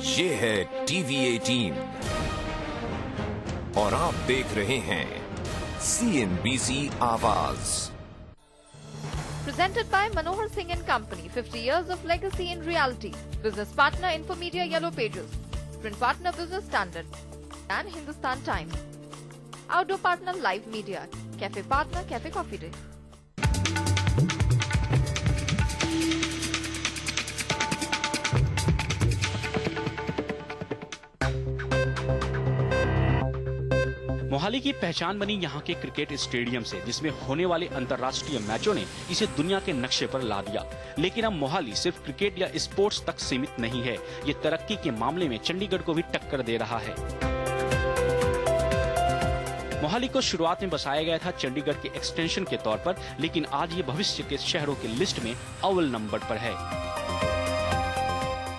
ये है TV18 और आप देख रहे हैं CNBC आवाज। Presented by Manohar Singh and Company, 50 years of legacy in reality. Business partner Infomedia Yellow Pages. Print partner Business Standard and Hindustan Times. Outdoor partner Live Media. Cafe partner Cafe Coffee Day. Mohali की पहचान बनी यहाँ के cricket stadium से, जिसमें होने वाले अंतर्राष्ट्रीय मैचों ने इसे दुनिया के नक्शे पर ला दिया। लेकिन अब मोहाली सिर्फ क्रिकेट या स्पोर्ट्स तक सीमित नहीं है, ये तरक्की के मामले में चंडीगढ़ को भी टक्कर दे रहा है। मोहाली को शुरुआत में बसाया गया था चंडीगढ़ के एक्सटेंशन के तौर पर, लेकिन आज ये भविष्य के शहरों की लिस्ट में अव्वल नंबर पर है।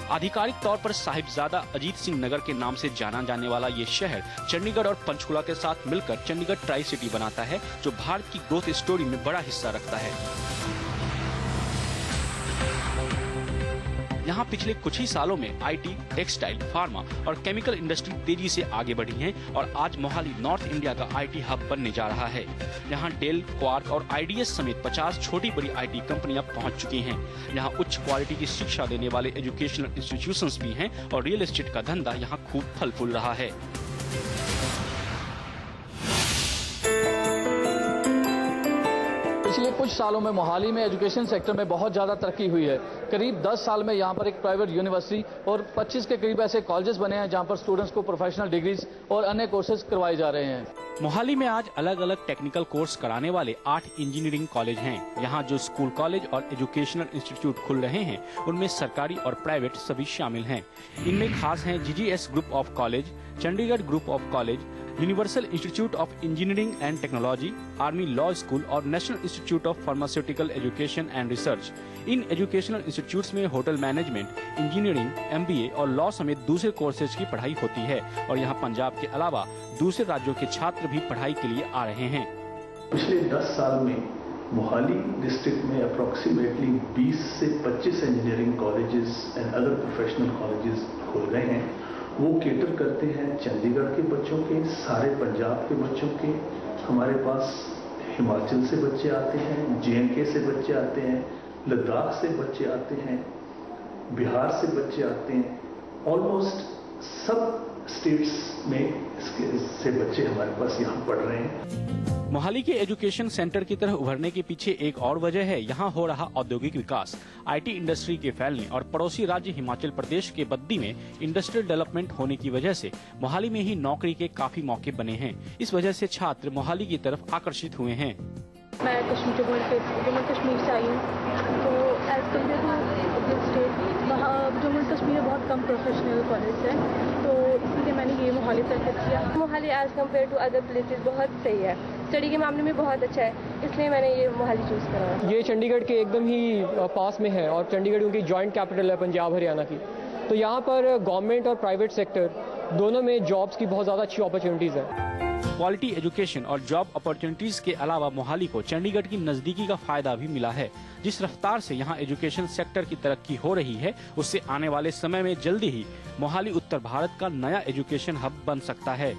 आधिकारिक तौर पर साहिबजादा अजीत सिंह नगर के नाम से जाना जाने वाला ये शहर चंडीगढ़ और पंचकुला के साथ मिलकर चंडीगढ़ ट्राई सिटी बनाता है, जो भारत की ग्रोथ स्टोरी में बड़ा हिस्सा रखता है। यहाँ पिछले कुछ ही सालों में IT, टेक्सटाइल, फार्मा और केमिकल इंडस्ट्री तेजी से आगे बढ़ी है और आज मोहाली नॉर्थ इंडिया का IT हब बनने जा रहा है। यहाँ डेल, क्वार्क और IDS समेत 50 छोटी बड़ी IT कंपनियां पहुंच चुकी हैं। यहाँ उच्च क्वालिटी की शिक्षा देने वाले एजुकेशनल इंस्टीट्यूशंस भी हैं और रियल एस्टेट का धंधा यहाँ खूब फल फूल रहा है। पिछले कुछ सालों में मोहाली में एजुकेशन सेक्टर में बहुत ज़्यादा तरक्की हुई है। करीब 10 साल में यहाँ पर एक प्राइवेट यूनिवर्सिटी और 25 के करीब ऐसे कॉलेजेस बने हैं जहाँ पर स्टूडेंट्स को प्रोफेशनल डिग्रीज और अन्य कोर्सेज करवाए जा रहे हैं। मोहाली में आज अलग अलग टेक्निकल कोर्स कराने वाले 8 इंजीनियरिंग कॉलेज हैं। यहाँ जो स्कूल, कॉलेज और एजुकेशनल इंस्टीट्यूट खुल रहे हैं, उनमें सरकारी और प्राइवेट सभी शामिल हैं। इनमें खास हैं GGS group of college, Chandigarh group of college, universal institute of engineering and technology, army law school और national institute of pharmaceutical education and research. इन एजुकेशनल इंस्टीट्यूट्स में होटल मैनेजमेंट, इंजीनियरिंग, MBA और लॉ समेत दूसरे कोर्सेज की पढ़ाई होती है और यहाँ पंजाब के अलावा दूसरे राज्यों के छात्र भी पढ़ाई के लिए आ रहे हैं। पिछले 10 साल में मोहाली डिस्ट्रिक्ट में अप्रोक्सीमेटली 20 से 25 engineering colleges and other professional colleges खुल गए हैं। वो केटर करते हैं चंडीगढ़ के बच्चों के, सारे पंजाब के बच्चों के। हमारे पास हिमाचल से बच्चे आते हैं, JNK से बच्चे आते हैं, लद्दाख से बच्चे आते हैं, बिहार से बच्चे आते हैं। ऑलमोस्ट सब स्टेट्स में से बच्चे हमारे पास यहाँ पढ़ रहे हैं। मोहाली के एजुकेशन सेंटर की तरह उभरने के पीछे एक और वजह है यहाँ हो रहा औद्योगिक विकास। IT इंडस्ट्री के फैलने और पड़ोसी राज्य हिमाचल प्रदेश के बद्दी में इंडस्ट्रियल डेवलपमेंट होने की वजह से मोहाली में ही नौकरी के काफी मौके बने हैं। इस वजह से छात्र मोहाली की तरफ आकर्षित हुए हैं। मैं जम्मू कश्मीर से आई हूँ, तो एज कम्पेयर टू स्टेट वहाँ जम्मू कश्मीर में बहुत कम प्रोफेशनल कॉलेज है, तो इसलिए मैंने ये मोहाली सेलेक्ट किया। Mohali as compare to other places बहुत सही है, स्टडी के मामले में बहुत अच्छा है, इसलिए मैंने ये मोहाली चूज़ करा। ये चंडीगढ़ के एकदम ही पास में है और चंडीगढ़ उनकी जॉइंट कैपिटल है पंजाब हरियाणा की, तो यहाँ पर गवर्नमेंट और प्राइवेट सेक्टर दोनों में जॉब्स की बहुत ज़्यादा अच्छी अपॉर्चुनिटीज़ है। क्वालिटी एजुकेशन और जॉब अपॉर्चुनिटीज के अलावा मोहाली को चंडीगढ़ की नजदीकी का फायदा भी मिला है। जिस रफ्तार से यहाँ एजुकेशन सेक्टर की तरक्की हो रही है, उससे आने वाले समय में जल्दी ही मोहाली उत्तर भारत का नया एजुकेशन हब बन सकता है।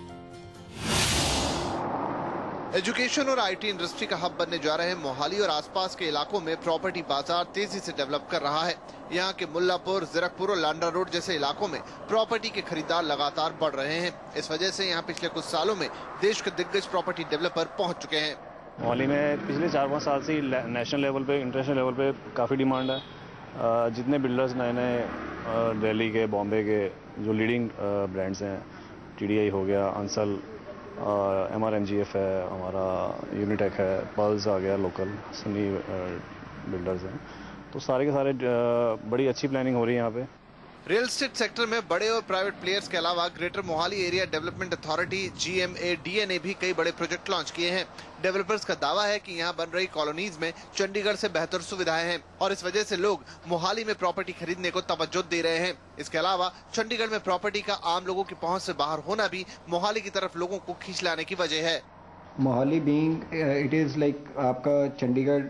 एजुकेशन और IT इंडस्ट्री का हब बनने जा रहे मोहाली और आसपास के इलाकों में प्रॉपर्टी बाजार तेजी से डेवलप कर रहा है। यहाँ के मुल्लापुर, जीरकपुर और लांडा रोड जैसे इलाकों में प्रॉपर्टी के खरीदार लगातार बढ़ रहे हैं। इस वजह से यहाँ पिछले कुछ सालों में देश के दिग्गज प्रॉपर्टी डेवलपर पहुँच चुके हैं। मोहाली में पिछले 4-5 साल से नेशनल लेवल पे, इंटरनेशनल लेवल पे काफ़ी डिमांड है। जितने बिल्डर्स नए दिल्ली के, बॉम्बे के जो लीडिंग ब्रांड्स हैं, TDI हो गया, अंसल, MRMGF है, हमारा यूनिटेक है, पल्स आ गया, लोकल सनी बिल्डर्स हैं, तो सारे के सारे बड़ी अच्छी प्लानिंग हो रही है यहाँ पे। रियल एस्टेट सेक्टर में बड़े और प्राइवेट प्लेयर्स के अलावा greater Mohali area development authority GMADA ने भी कई बड़े प्रोजेक्ट लॉन्च किए हैं। डेवलपर्स का दावा है कि यहाँ बन रही कॉलोनीज में चंडीगढ़ से बेहतर सुविधाएं हैं और इस वजह से लोग मोहाली में प्रॉपर्टी खरीदने को तवज्जो दे रहे हैं। इसके अलावा चंडीगढ़ में प्रॉपर्टी का आम लोगों की पहुँच से बाहर होना भी मोहाली की तरफ लोगों को खींच लाने की वजह है। Mohali being it is like आपका चंडीगढ़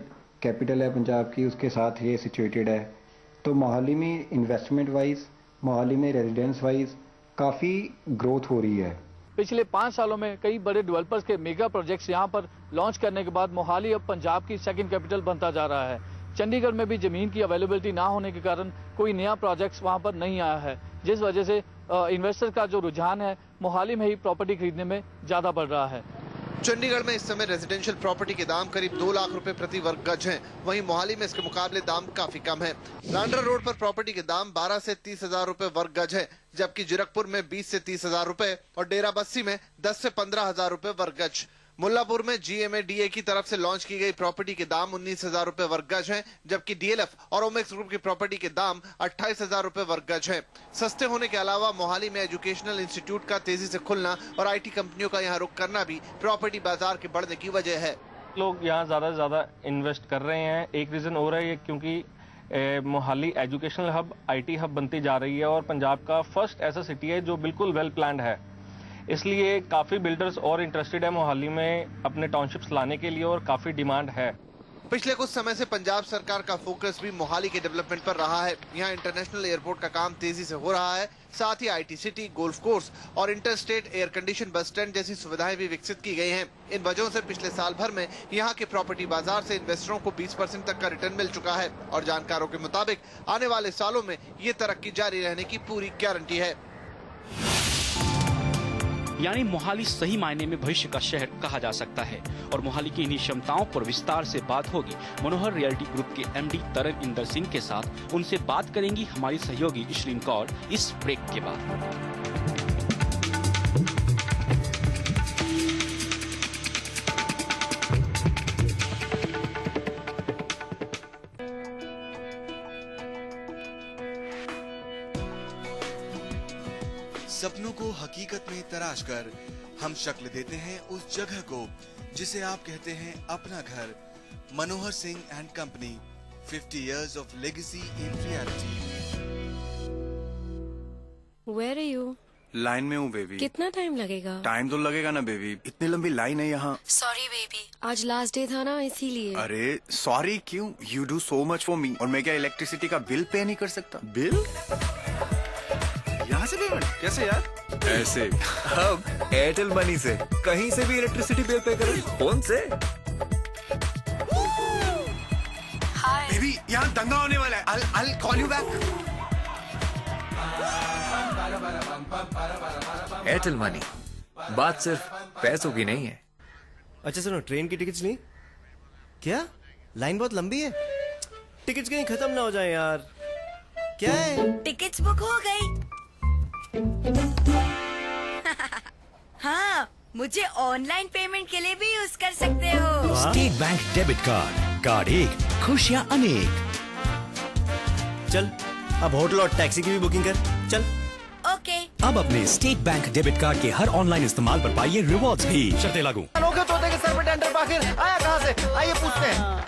कैपिटल है पंजाब की, उसके साथ ये सिचुएटेड है, तो मोहाली में इन्वेस्टमेंट वाइज मोहाली में रेजिडेंस वाइज काफ़ी ग्रोथ हो रही है। पिछले 5 सालों में कई बड़े डेवलपर्स के मेगा प्रोजेक्ट्स यहां पर लॉन्च करने के बाद मोहाली अब पंजाब की सेकंड कैपिटल बनता जा रहा है। चंडीगढ़ में भी जमीन की अवेलेबिलिटी ना होने के कारण कोई नया प्रोजेक्ट्स वहां पर नहीं आया है, जिस वजह से इन्वेस्टर का जो रुझान है मोहाली में ही प्रॉपर्टी खरीदने में ज्यादा बढ़ रहा है। चंडीगढ़ में इस समय रेजिडेंशियल प्रॉपर्टी के दाम करीब 2 लाख रुपए प्रति वर्ग गज हैं। वहीं मोहाली में इसके मुकाबले दाम काफी कम है। लांड्रा रोड पर प्रॉपर्टी के दाम 12 से 30 हजार रुपए वर्ग गज है, जबकि जीरकपुर में 20 से 30 हजार रुपए और डेरा बस्सी में 10 से 15 हजार रुपए वर्ग गज। मुल्लापुर में GMADA की तरफ से लॉन्च की गई प्रॉपर्टी के दाम 19 हजार रुपए वर्ग गज हैं, जबकि DLF और ओमेक्स ग्रुप की प्रॉपर्टी के दाम 28 हजार रुपए वर्ग गज हैं। सस्ते होने के अलावा मोहाली में एजुकेशनल इंस्टीट्यूट का तेजी से खुलना और IT कंपनियों का यहाँ रुख करना भी प्रॉपर्टी बाजार के बढ़ने की वजह है। लोग यहाँ ज्यादा से ज्यादा इन्वेस्ट कर रहे हैं। एक रीजन हो रहा है क्योंकि Mohali educational hub, IT hub बनती जा रही है और पंजाब का फर्स्ट ऐसा सिटी है जो बिल्कुल वेल प्लान्ड है, इसलिए काफी बिल्डर्स और इंटरेस्टेड है मोहाली में अपने टाउनशिप्स लाने के लिए और काफी डिमांड है। पिछले कुछ समय से पंजाब सरकार का फोकस भी मोहाली के डेवलपमेंट पर रहा है। यहाँ इंटरनेशनल एयरपोर्ट का काम तेजी से हो रहा है, साथ ही IT सिटी, गोल्फ कोर्स और interstate air condition bus stand जैसी सुविधाएं भी विकसित की गई हैं। इन वजहों से पिछले साल भर में यहाँ के प्रॉपर्टी बाजार से इन्वेस्टरों को 20% तक का रिटर्न मिल चुका है और जानकारों के मुताबिक आने वाले सालों में ये तरक्की जारी रहने की पूरी गारंटी है। यानी मोहाली सही मायने में भविष्य का शहर कहा जा सकता है और मोहाली की इन्हीं क्षमताओं पर विस्तार से बात होगी मनोहर रियल्टी ग्रुप के MD तरन इंदर सिंह के साथ। उनसे बात करेंगी हमारी सहयोगी श्रीन कौर इस ब्रेक के बाद। सपनों को हकीकत में तराश कर हम शक्ल देते हैं उस जगह को जिसे आप कहते हैं अपना घर। Manohar Singh and company, 50 years of legacy in reality. Where are you? Line में हूँ बेबी। कितना टाइम लगेगा? टाइम तो लगेगा ना बेबी, इतनी लंबी लाइन है यहाँ। सॉरी बेबी, आज लास्ट डे था ना इसीलिए। अरे सॉरी क्यों? You do so much for me. और मैं क्या इलेक्ट्रिसिटी का बिल पे नहीं कर सकता? बिल यहाँ से पेमेंट कैसे यार? ऐसे अब एयरटेल मनी से कहीं से भी इलेक्ट्रिसिटी बिल पे करो फोन से। बेबी यहाँ दंगा होने वाला है। I'll call you back. Airtel money, बात सिर्फ पैसों की नहीं है। अच्छा सुनो, ट्रेन की टिकट्स ली क्या? लाइन बहुत लंबी है, टिकट्स कहीं खत्म ना हो जाए यार। क्या है? टिकट्स बुक हो गई। हाँ, मुझे ऑनलाइन पेमेंट के लिए भी यूज कर सकते हो। State bank debit card, card एक, खुशियाँ अनेक। चल अब होटल और टैक्सी की भी बुकिंग कर। चल ओके। अब अपने स्टेट बैंक डेबिट कार्ड के हर ऑनलाइन इस्तेमाल पर पाइए रिवॉर्ड्स भी। शर्तें लागू। अनोखे तोते के सर पे टेंडर पाखिर आया कहाँ से? आइए पूछते हैं।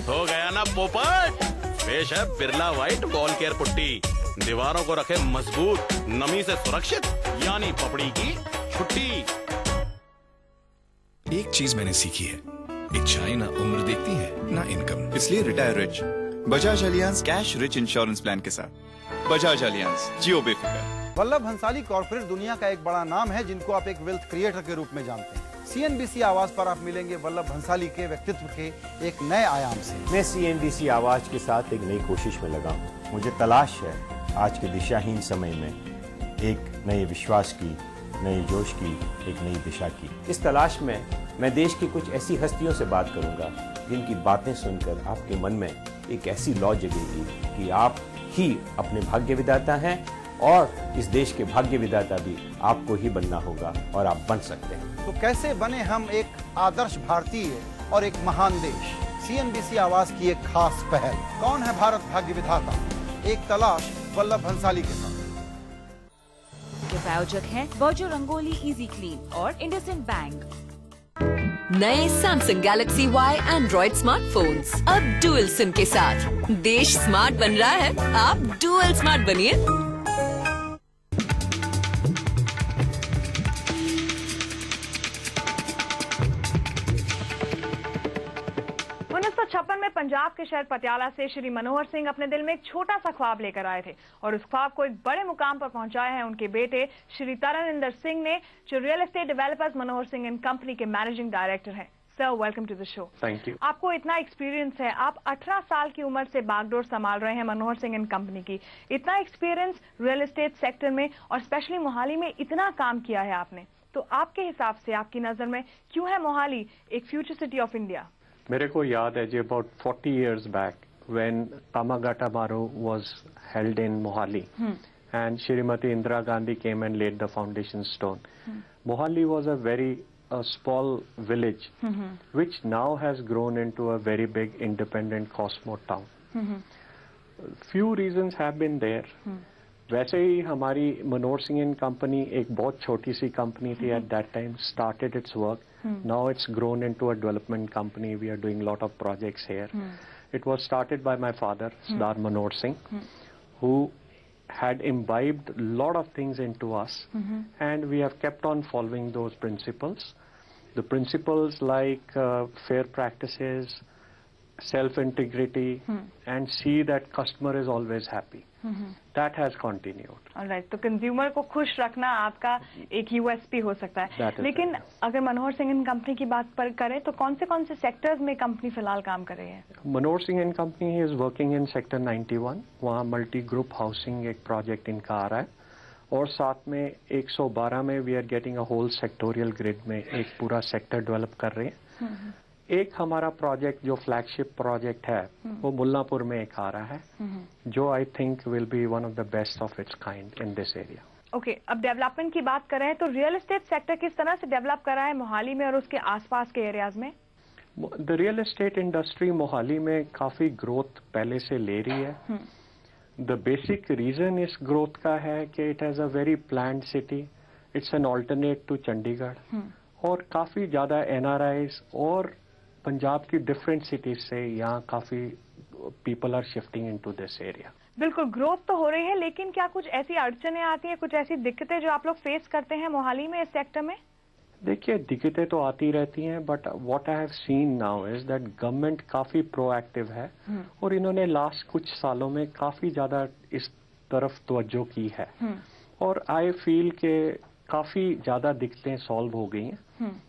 हो गया ना पोपट? पेश है Birla white ball care putty, दीवारों को रखे मजबूत, नमी से सुरक्षित, यानी पपड़ी की छुट्टी। एक चीज मैंने सीखी है, एक चाय ना उम्र देखती है ना इनकम, इसलिए retire rich Bajaj Allianz cash rich insurance plan के साथ। बजाज अलियांज, जियो बेफिक्र। वल्लभ भंसाली कॉर्पोरेट दुनिया का एक बड़ा नाम है जिनको आप एक वेल्थ क्रिएटर के रूप में जानते हैं। CNBC आवाज पर आप मिलेंगे वल्लभ भंसाली के व्यक्तित्व के एक नए आयाम से। मैं CNBC आवाज के साथ एक नई कोशिश में लगा हूँ। मुझे तलाश है आज के दिशाहीन समय में एक नए विश्वास की, नए जोश की, एक नई दिशा की। इस तलाश में मैं देश की कुछ ऐसी हस्तियों से बात करूंगा जिनकी बातें सुनकर आपके मन में एक ऐसी लौ जगेगी कि आप ही अपने भाग्य विधाता हैं और इस देश के भाग्य विधाता भी आपको ही बनना होगा और आप बन सकते हैं। तो कैसे बने हम एक आदर्श भारतीय और एक महान देश? CNBC आवाज की एक खास पहल, कौन है भारत भाग्य विधाता, एक तलाश वल्लभ भंसाली के साथ। के प्रायोजक हैं बर्जर रंगोली, इजी क्लीन और इंडसइंड बैंक। नए Samsung Galaxy Y Android smartphones अब डुअल सिम के साथ। देश स्मार्ट बन रहा है, आप डुअल स्मार्ट बनिए। 1956 में पंजाब के शहर पटियाला से श्री मनोहर सिंह अपने दिल में एक छोटा सा ख्वाब लेकर आए थे और उस ख्वाब को एक बड़े मुकाम पर पहुंचाए हैं उनके बेटे श्री तरनिंदर सिंह ने, जो real estate developers Manohar Singh and company के मैनेजिंग डायरेक्टर हैं। Sir, welcome to the show. Thank you. आपको इतना एक्सपीरियंस है, आप 18 साल की उम्र से बागडोर संभाल रहे हैं मनोहर सिंह एंड कंपनी की। इतना एक्सपीरियंस रियल एस्टेट सेक्टर में और स्पेशली मोहाली में इतना काम किया है आपने, तो आपके हिसाब से, आपकी नजर में क्यों है मोहाली एक फ्यूचर सिटी ऑफ इंडिया? मेरे को याद है जी about 40 years back when Kamagata Maru was held in Mohali and Shrimati Indira Gandhi came and laid the foundation stone. Mohali was a very small village which now has grown into a very big independent cosmo town. Few reasons have been there. वैसे ही हमारी मनोहर Singh and company एक बहुत छोटी सी company थी at that time, started its work. Now it's grown into a development company. We are doing lot of projects here. It was started by my father Sardar Manohar Singh, who had imbibed a lot of things into us, and we have kept on following those principles. The principles like fair practices, self-integrity, and see that customer is always happy. That has continued. Alright, तो consumer को खुश रखना आपका एक USP हो सकता है. लेकिन अगर मनोहर सिंह एंड कंपनी की बात पर करें तो कौन से सेक्टर्स में कंपनी फिलहाल काम कर रही है? Manohar Singh and company is working in sector 91. वहाँ मल्टी ग्रुप हाउसिंग एक प्रोजेक्ट इनका आ रहा है, और साथ में 112 में we are getting a whole sectorial grid में एक पूरा सेक्टर डेवलप कर रहे हैं. एक हमारा प्रोजेक्ट जो फ्लैगशिप प्रोजेक्ट है वो मुल्लापुर में एक आ रहा है, जो I think will be one of the best of its kind in this area. Okay, अब डेवलपमेंट की बात करें तो रियल एस्टेट सेक्टर किस तरह से डेवलप कर रहा है मोहाली में और उसके आसपास के एरियाज में? The real estate industry Mohali में काफी ग्रोथ पहले से ले रही है. द बेसिक रीजन इस ग्रोथ का है कि it has a very planned city. It's an alternate to Chandigarh, और काफी ज्यादा एनआरआईज और पंजाब की डिफरेंट सिटीज से यहाँ काफी people are shifting into this area. बिल्कुल, ग्रोथ तो हो रही है, लेकिन क्या कुछ ऐसी अड़चनें आती हैं, कुछ ऐसी दिक्कतें जो आप लोग फेस करते हैं मोहाली में इस सेक्टर में? देखिए, दिक्कतें तो आती रहती हैं, but what I have seen now is that government काफी प्रोएक्टिव है, और इन्होंने लास्ट कुछ सालों में काफी ज्यादा इस तरफ तवज्जो की है, और आई फील के काफी ज्यादा दिक्कतें सॉल्व हो गई हैं.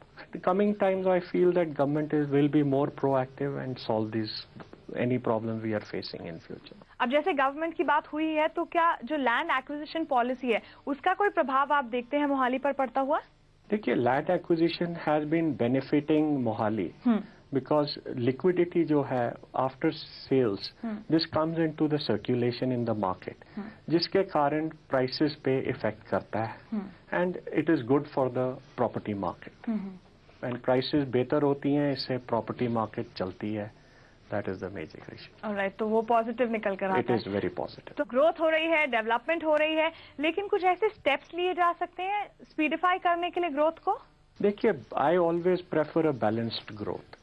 Coming times, I feel that government will be more proactive and solve any problem we are facing in future. अब जैसे गवर्नमेंट की बात हुई है, तो क्या जो लैंड एक्विजिशन पॉलिसी है उसका कोई प्रभाव आप देखते हैं मोहाली पर पड़ता हुआ? देखिए, land acquisition has been benefiting Mohali because liquidity जो है after sales this comes into the circulation in the market, जिसके कारण प्राइसेस पे इफेक्ट करता है, and it is good for the property market. And prices बेहतर होती हैं, इससे प्रॉपर्टी मार्केट चलती है. That is the major reason. Alright, तो वो पॉजिटिव निकल कर आता है. It is very positive. तो ग्रोथ हो रही है, डेवलपमेंट हो रही है, लेकिन कुछ ऐसे स्टेप्स लिए जा सकते हैं स्पीडिफाई करने के लिए ग्रोथ को? देखिए, I always prefer a balanced growth.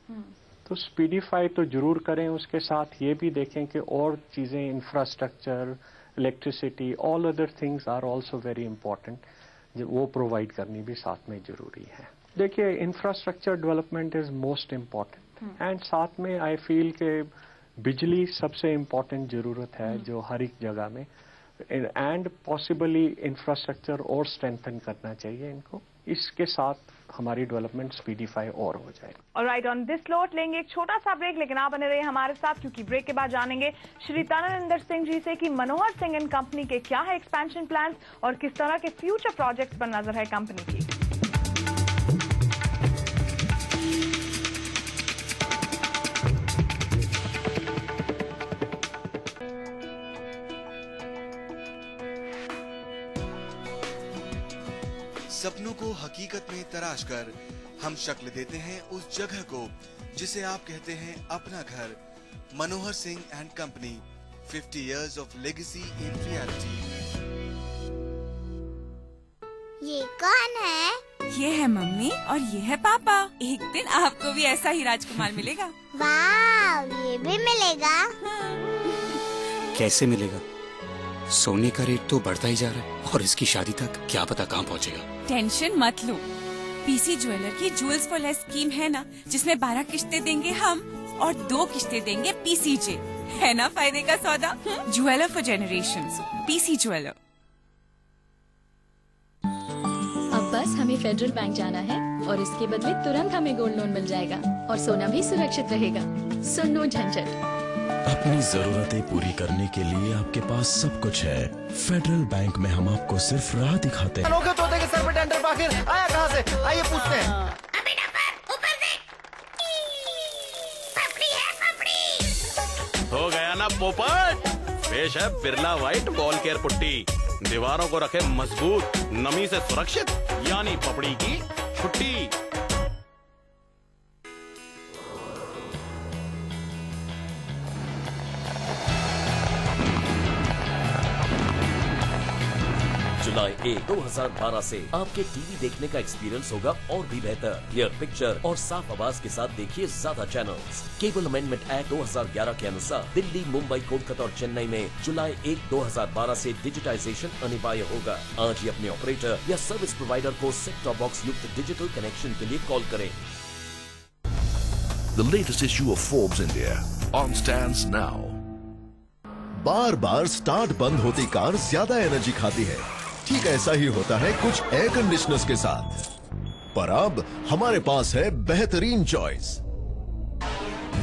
तो स्पीडिफाई तो जरूर करें, उसके साथ ये भी देखें कि और चीजें, infrastructure, electricity, all other things are also very important, वो प्रोवाइड करनी भी साथ में जरूरी है. देखिए, infrastructure development is most important, and साथ में आई फील के बिजली सबसे इम्पॉर्टेंट जरूरत है जो हर एक जगह में, एंड पॉसिबली इंफ्रास्ट्रक्चर और स्ट्रेंथन करना चाहिए इनको. इसके साथ हमारी डेवलपमेंट स्पीडिफाई और हो जाए. ऑलराइट, ऑन दिस नोट लेंगे एक छोटा सा ब्रेक, लेकिन आप बने रहिए हमारे साथ, क्योंकि ब्रेक के बाद जानेंगे श्री तरनिंदर सिंह जी से कि मनोहर सिंह एंड कंपनी के क्या है एक्सपेंशन प्लान्स और किस तरह के फ्यूचर प्रोजेक्ट्स पर नजर है कंपनी की. सपनों को हकीकत में तराश कर हम शक्ल देते हैं उस जगह को जिसे आप कहते हैं अपना घर. Manohar Singh and company, 50 years of legacy in reality. ये कौन है? ये है मम्मी और ये है पापा. एक दिन आपको भी ऐसा ही राजकुमार मिलेगा. वाह, ये भी मिलेगा? कैसे मिलेगा? सोने का रेट तो बढ़ता ही जा रहा है, और इसकी शादी तक क्या पता कहाँ पहुँचेगा. टेंशन मत लो, पीसी ज्वेलर की ज्वेल्स फॉर लेस स्कीम है ना, जिसमें 12 किश्तें देंगे हम और 2 किश्तें देंगे PCJ। है ना फायदे का सौदा? Jeweller for generations, PC jeweller. अब बस हमें फेडरल बैंक जाना है और इसके बदले तुरंत हमें गोल्ड लोन मिल जाएगा और सोना भी सुरक्षित रहेगा। सो नो झंझट। अपनी जरूरतें पूरी करने के लिए आपके पास सब कुछ है। फेडरल बैंक में हम आपको सिर्फ राह दिखाते हैं। अनोखे तोते के सर पे टेंडर आखिर आया कहाँ से? आइए पूछते हैं। हो गया ना पोपट, पेश है Birla white wall care putty. दीवारों को रखे मजबूत, नमी से सुरक्षित, यानी पपड़ी की छुट्टी। जुलाई 1, 2012 से आपके टीवी देखने का एक्सपीरियंस होगा और भी बेहतर। क्लियर पिक्चर और साफ आवाज के साथ देखिए ज्यादा चैनल्स। केबल अमेंडमेंट एक्ट 2011 के अनुसार दिल्ली, मुंबई, कोलकाता और चेन्नई में जुलाई 1, 2012 से डिजिटाइजेशन अनिवार्य होगा। आज ही अपने ऑपरेटर या सर्विस प्रोवाइडर को सेट टॉप बॉक्स युक्त डिजिटल कनेक्शन के लिए कॉल करें। The latest issue of Forbes India on stands now. Bar bar start बंद होती कार ज्यादा एनर्जी खाती है। ठीक ऐसा ही होता है कुछ एयर कंडीशनर्स के साथ। पर अब हमारे पास है बेहतरीन चॉइस।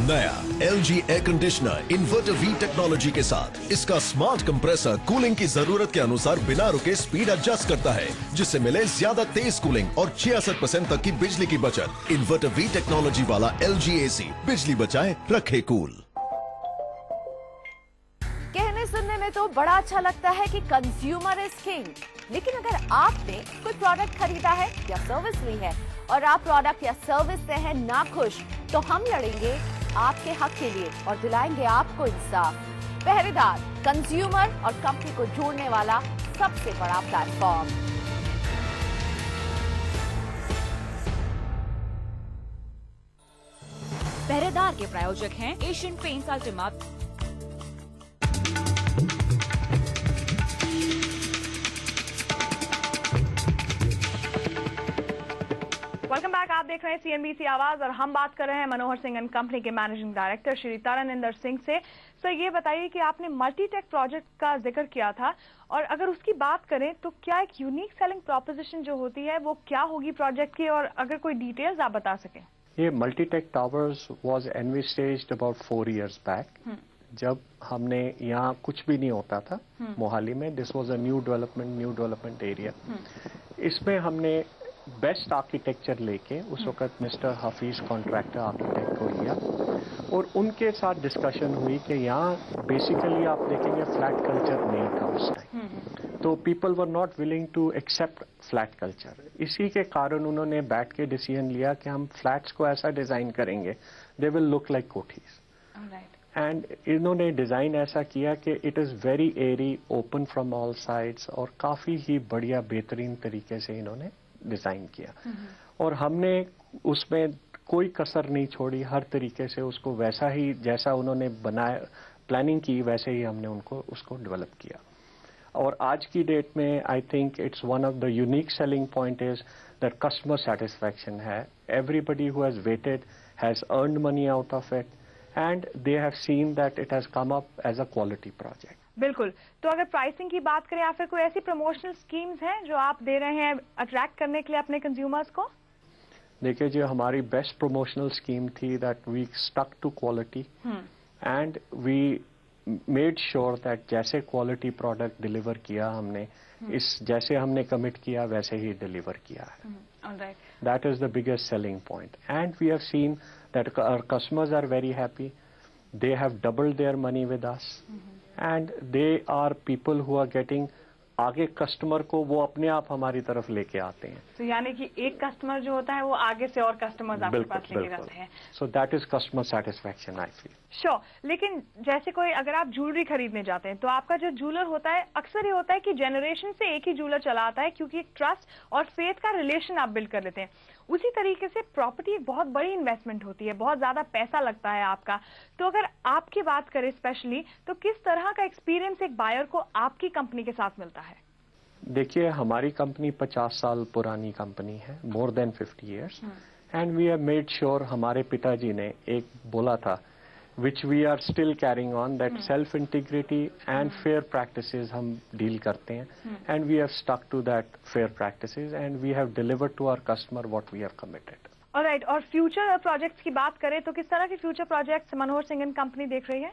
नया LG air conditioner inverter V technology के साथ। इसका स्मार्ट कंप्रेसर कूलिंग की जरूरत के अनुसार बिना रुके स्पीड एडजस्ट करता है, जिससे मिले ज्यादा तेज कूलिंग और 66% तक की बिजली की बचत। इन्वर्टर V टेक्नोलॉजी वाला LG AC बिजली बचाए रखे कूल। कहने सुनने में तो बड़ा अच्छा लगता है कि कंज्यूमर इज किंग, लेकिन अगर आपने कोई प्रोडक्ट खरीदा है या सर्विस ली है और आप प्रोडक्ट या सर्विस से हैं नाखुश, तो हम लड़ेंगे आपके हक के लिए और दिलाएंगे आपको इंसाफ। पहरेदार, कंज्यूमर और कंपनी को जोड़ने वाला सबसे बड़ा प्लेटफॉर्म। पहरेदार के प्रायोजक हैं Asian paints Ultima. Welcome back. आप देख रहे हैं CNBC आवाज और हम बात कर रहे हैं मनोहर सिंह एंड कंपनी के मैनेजिंग डायरेक्टर श्री तारानिंदर सिंह से। सर, ये बताइए कि आपने मल्टीटेक प्रोजेक्ट का जिक्र किया था और अगर उसकी बात करें तो क्या एक यूनिक सेलिंग प्रोपोजिशन जो होती है वो क्या होगी प्रोजेक्ट की, और अगर कोई डिटेल्स आप बता सकें। ये multitech towers was envisaged about 4 years back, जब हमने यहाँ कुछ भी नहीं होता था मोहाली में। This was a new development area. इसमें हमने बेस्ट आर्किटेक्चर लेके उस वक्त मिस्टर हफीज कॉन्ट्रैक्टर आर्किटेक्ट को लिया और उनके साथ डिस्कशन हुई कि यहाँ बेसिकली आप देखेंगे फ्लैट कल्चर नहीं था उस टाइम, तो people were not willing to accept flat culture. इसी के कारण उन्होंने बैठ के डिसीजन लिया कि हम फ्लैट्स को ऐसा डिजाइन करेंगे दे विल लुक लाइक कोठीज। एंड इन्होंने डिजाइन ऐसा किया कि it is very airy, open from all sides और काफी ही बढ़िया बेहतरीन तरीके से इन्होंने डिजाइन किया। और हमने उसमें कोई कसर नहीं छोड़ी, हर तरीके से उसको वैसा ही जैसा उन्होंने बनाया प्लानिंग की वैसे ही हमने उसको डेवलप किया। और आज की डेट में I think it's one of the unique selling point is that customer satisfaction है। Everybody who has waited has earned money out of it and they have seen that it has come up as a quality project. बिल्कुल। तो अगर pricing की बात करें या फिर कोई ऐसी प्रमोशनल स्कीम्स हैं जो आप दे रहे हैं अट्रैक्ट करने के लिए अपने कंज्यूमर्स को? देखिए, जो हमारी बेस्ट प्रमोशनल स्कीम थी that we stuck to quality and we made sure that जैसे क्वालिटी प्रोडक्ट डिलीवर किया हमने, इस जैसे हमने कमिट किया वैसे ही डिलीवर किया है। That is the biggest selling point and we have seen that our customers are very happy. They have doubled their money with us and they are people who are getting, आगे customer को वो अपने आप हमारी तरफ लेके आते हैं। तो यानी कि एक कस्टमर जो होता है वो आगे से और कस्टमर्स आपके पास लेके जाते हैं। So that is customer satisfaction I feel. Sure. लेकिन जैसे कोई अगर आप ज्वेलरी खरीदने जाते हैं तो आपका जो ज्वेलर होता है अक्सर ये होता है कि जनरेशन से एक ही ज्वेलर चला आता है, क्योंकि एक ट्रस्ट और फेथ का रिलेशन आप बिल्ड कर लेते हैं। उसी तरीके से प्रॉपर्टी एक बहुत बड़ी इन्वेस्टमेंट होती है, बहुत ज्यादा पैसा लगता है आपका। तो अगर आपकी बात करें स्पेशली, तो किस तरह का एक्सपीरियंस एक बायर को आपकी कंपनी के साथ मिलता है? देखिए, हमारी कंपनी 50 साल पुरानी कंपनी है, more than 50 years, and we have made sure. हमारे पिताजी ने एक बोला था which we are still carrying on, that self integrity and fair practices हम deal करते हैं, and we have stuck to that fair practices and we have delivered to our customer what we have committed. Alright, और future projects की बात करें तो किस तरह के future projects Manohar Singh and company देख रही है?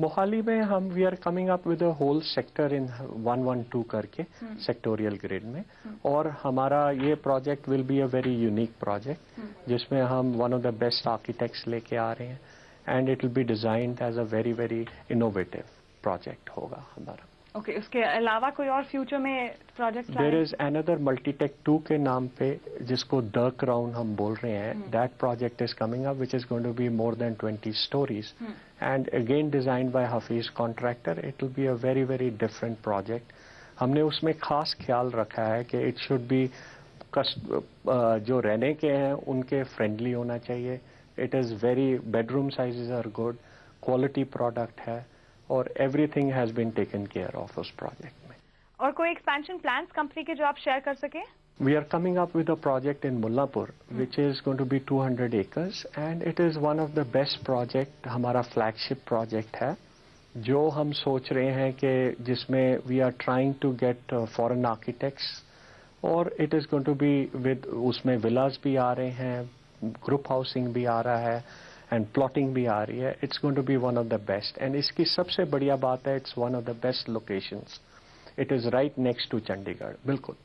मोहाली में हम we are coming up with a whole sector in 112 करके सेक्टोरियल ग्रिड में, और हमारा ये project will be a very unique project जिसमें हम one of the best architects लेके आ रहे हैं, and it will be designed as a very very innovative project होगा हमारा। ओके, उसके अलावा कोई और फ्यूचर में project? There is another Multitech 2 के नाम पे जिसको द क्राउन हम बोल रहे हैं, that project is coming up which is going to be more than 20 stories and again designed by Hafeez Contractor. It will be a very very different project. हमने उसमें खास ख्याल रखा है कि इट शुड बी जो रहने के हैं उनके फ्रेंडली होना चाहिए। It is very bedroom sizes are good, quality product है, और everything has been taken care of उस प्रोजेक्ट में। और कोई एक्सपेंशन प्लान्स कंपनी के जो आप शेयर कर सके? We are coming up with a project in Mullapur which is going to be 200 acres and it is one of the best project, हमारा फ्लैगशिप प्रोजेक्ट है जो हम सोच रहे हैं कि जिसमें we are trying to get foreign architects, और it is going to be with, उसमें विलास भी आ रहे हैं, ग्रुप हाउसिंग भी आ रहा है एंड प्लॉटिंग भी आ रही है। It's going to be one of the best, and इसकी सबसे बढ़िया बात है it's one of the best locations. It is right next to Chandigarh, बिल्कुल।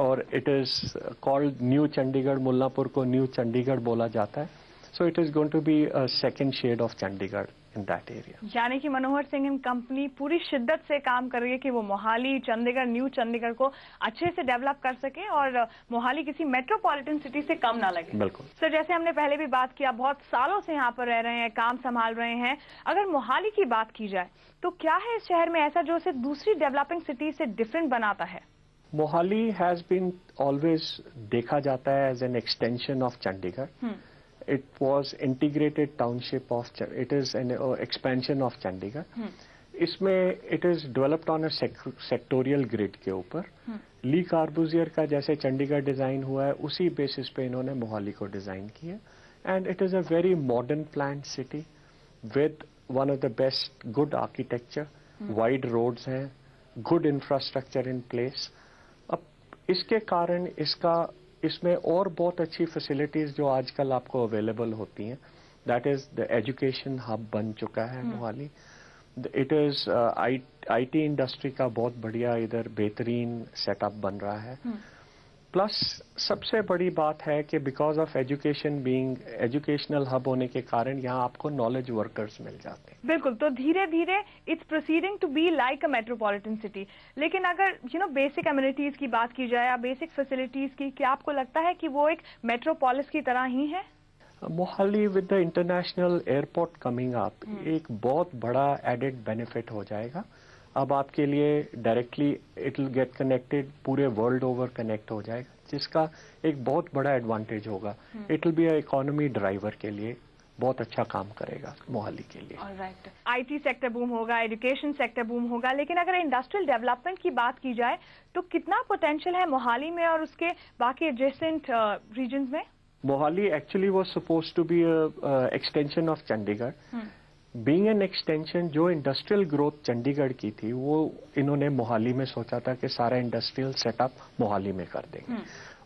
और it is called new Chandigarh, Mullapur को न्यू चंडीगढ़ बोला जाता है, so it is going to be a second shade of Chandigarh in that area. यानी कि मनोहर सिंह एंड कंपनी पूरी शिद्दत से काम कर रही है कि वो मोहाली, चंडीगढ़, न्यू चंडीगढ़ को अच्छे से डेवलप कर सके और मोहाली किसी मेट्रोपॉलिटन सिटी से कम ना लगे। बिल्कुल सर, जैसे हमने पहले भी बात किया, बहुत सालों से यहाँ पर रह रहे हैं, काम संभाल रहे हैं। अगर मोहाली की बात की जाए तो क्या है इस शहर में ऐसा जो उसे दूसरी डेवलपिंग सिटी से डिफरेंट बनाता है? मोहाली हैज बीन ऑलवेज देखा जाता है as an extension of Chandigarh. It was integrated township of, it is an expansion of Chandigarh. इसमें it is developed on a sectorial grid के ऊपर। ली कार्बूजियर का जैसे चंडीगढ़ डिजाइन हुआ है उसी बेसिस पे इन्होंने मोहाली को डिजाइन किया, and it is a very modern planned city with one of the best good architecture, wide roads हैं, गुड इंफ्रास्ट्रक्चर इन प्लेस। अब इसके कारण इसमें और बहुत अच्छी फैसिलिटीज जो आजकल आपको अवेलेबल होती हैं, that is the education hub बन चुका है Mohali. It is IT industry का बहुत बढ़िया इधर बेहतरीन सेटअप बन रहा है। प्लस सबसे बड़ी बात है कि because of education being educational hub होने के कारण यहाँ आपको नॉलेज वर्कर्स मिल जाते हैं। बिल्कुल, तो धीरे धीरे it's proceeding to be like a metropolitan city. लेकिन अगर बेसिक एमिनिटीज की बात की जाए या बेसिक फैसिलिटीज की, क्या आपको लगता है कि वो एक मेट्रोपोलिस की तरह ही है? Mohali with the international airport coming up एक बहुत बड़ा एडेड बेनिफिट हो जाएगा। अब आपके लिए directly it will get connected, पूरे वर्ल्ड ओवर कनेक्ट हो जाएगा, जिसका एक बहुत बड़ा एडवांटेज होगा। It will be a economy driver के लिए बहुत अच्छा काम करेगा मोहाली के लिए। ऑलराइट, आईटी सेक्टर बूम होगा, एजुकेशन सेक्टर बूम होगा, लेकिन अगर इंडस्ट्रियल डेवलपमेंट की बात की जाए तो कितना पोटेंशियल है मोहाली में और उसके बाकी एडजेसेंट रीजन्स में? Mohali actually was supposed to be extension of Chandigarh. Being an extension, जो इंडस्ट्रियल ग्रोथ चंडीगढ़ की थी वो इन्होंने मोहाली में सोचा था कि सारा इंडस्ट्रियल सेटअप मोहाली में कर देंगे,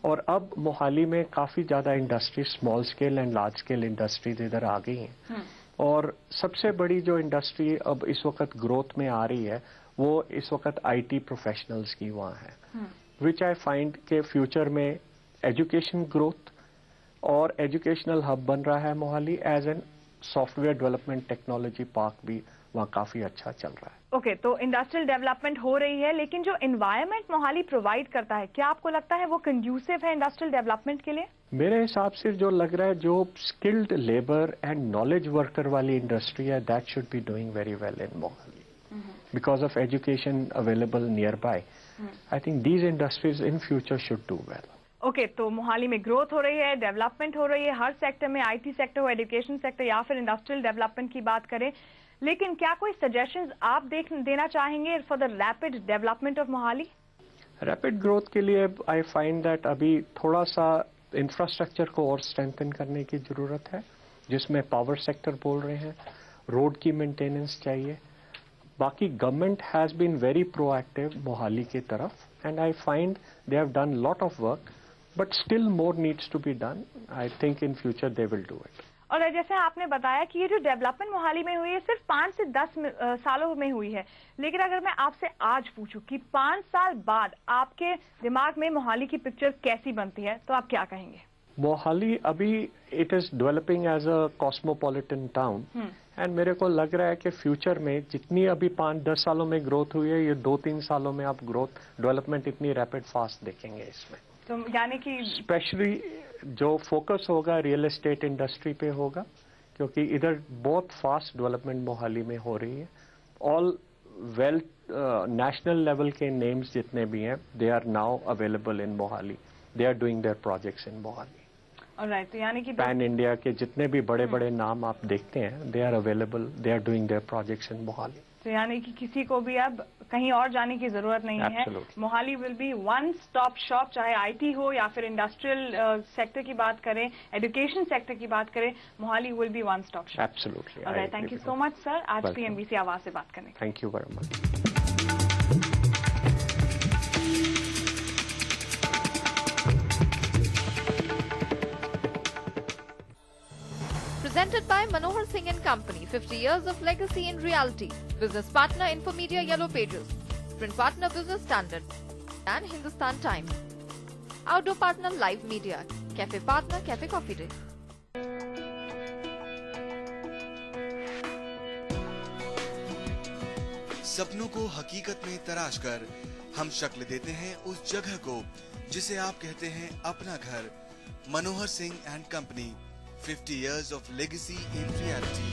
और अब मोहाली में काफी ज्यादा industry, small scale and large scale industries इधर आ गई हैं। और सबसे बड़ी जो इंडस्ट्री अब इस वक्त ग्रोथ में आ रही है वो इस वक्त आईटी प्रोफेशनल्स की वहाँ है, विच आई फाइंड के फ्यूचर में एजुकेशन ग्रोथ और एजुकेशनल हब बन रहा है Mohali, as an software development technology park भी वहाँ काफी अच्छा चल रहा है। ओके, तो इंडस्ट्रियल डेवलपमेंट हो रही है, लेकिन जो एनवायरनमेंट मोहाली प्रोवाइड करता है, क्या आपको लगता है वो कंड्यूसिव है इंडस्ट्रियल डेवलपमेंट के लिए? मेरे हिसाब से जो लग रहा है, जो skilled labour and knowledge worker वाली इंडस्ट्री है, that should be doing very well in Mohali because of education available near by. I think these industries in future should do well. Okay, तो मोहाली में ग्रोथ हो रही है, डेवलपमेंट हो रही है हर सेक्टर में, आईटी सेक्टर हो, एजुकेशन सेक्टर या फिर इंडस्ट्रियल डेवलपमेंट की बात करें, लेकिन क्या कोई सजेशंस आप देना चाहेंगे for the rapid development of Mohali? Rapid growth के लिए आई फाइंड दैट अभी थोड़ा सा इंफ्रास्ट्रक्चर को और स्ट्रेंथन करने की जरूरत है, जिसमें पावर सेक्टर बोल रहे हैं, रोड की मेंटेनेंस चाहिए। बाकी government has been very proactive Mohali की तरफ and I find they have done lot of work, but still more needs to be done. I think in future they will do it. और जैसे आपने बताया कि ये जो डेवलपमेंट मोहाली में हुई है सिर्फ 5 से 10 सालों में हुई है, लेकिन अगर मैं आपसे आज पूछूं कि 5 साल बाद आपके दिमाग में मोहाली की पिक्चर कैसी बनती है, तो आप क्या कहेंगे? मोहाली अभी it is developing as a cosmopolitan town and मेरे को लग रहा है कि फ्यूचर में जितनी अभी 5-10 सालों में ग्रोथ हुई है, ये 2-3 सालों में आप ग्रोथ डेवलपमेंट इतनी रैपिड फास्ट देखेंगे इसमें। तो यानी कि स्पेशली जो फोकस होगा रियल एस्टेट इंडस्ट्री पे होगा, क्योंकि इधर बहुत फास्ट डेवलपमेंट मोहाली में हो रही है। ऑल वेल नेशनल लेवल के नेम्स जितने भी हैं, they are now available in Mohali, they are doing their projects in Mohali. Alright, तो यानी कि पैन इंडिया के जितने भी बड़े बड़े नाम आप देखते हैं, they are available, they are doing their projects in Mohali. तो यानी कि किसी को भी अब कहीं और जाने की जरूरत नहीं है। Mohali will be one stop shop, चाहे आईटी हो या फिर इंडस्ट्रियल सेक्टर की बात करें, एजुकेशन सेक्टर की बात करें, Mohali will be one stop shop. Absolutely. Alright, thank you so much sir, आज PMBC आवाज से बात करने। Thank you very much. Presented by Manohar Singh and Company, 50 years of legacy in reality. Business partner Infomedia Yellow Pages. Print partner Business Standard and Hindustan Times. Outdoor partner Live Media. Cafe partner Cafe Coffee Day. सपनों को हकीकत में तराश कर हम शक्ल देते हैं उस जगह को जिसे आप कहते हैं अपना घर। Manohar Singh and company, 50 years of legacy in reality.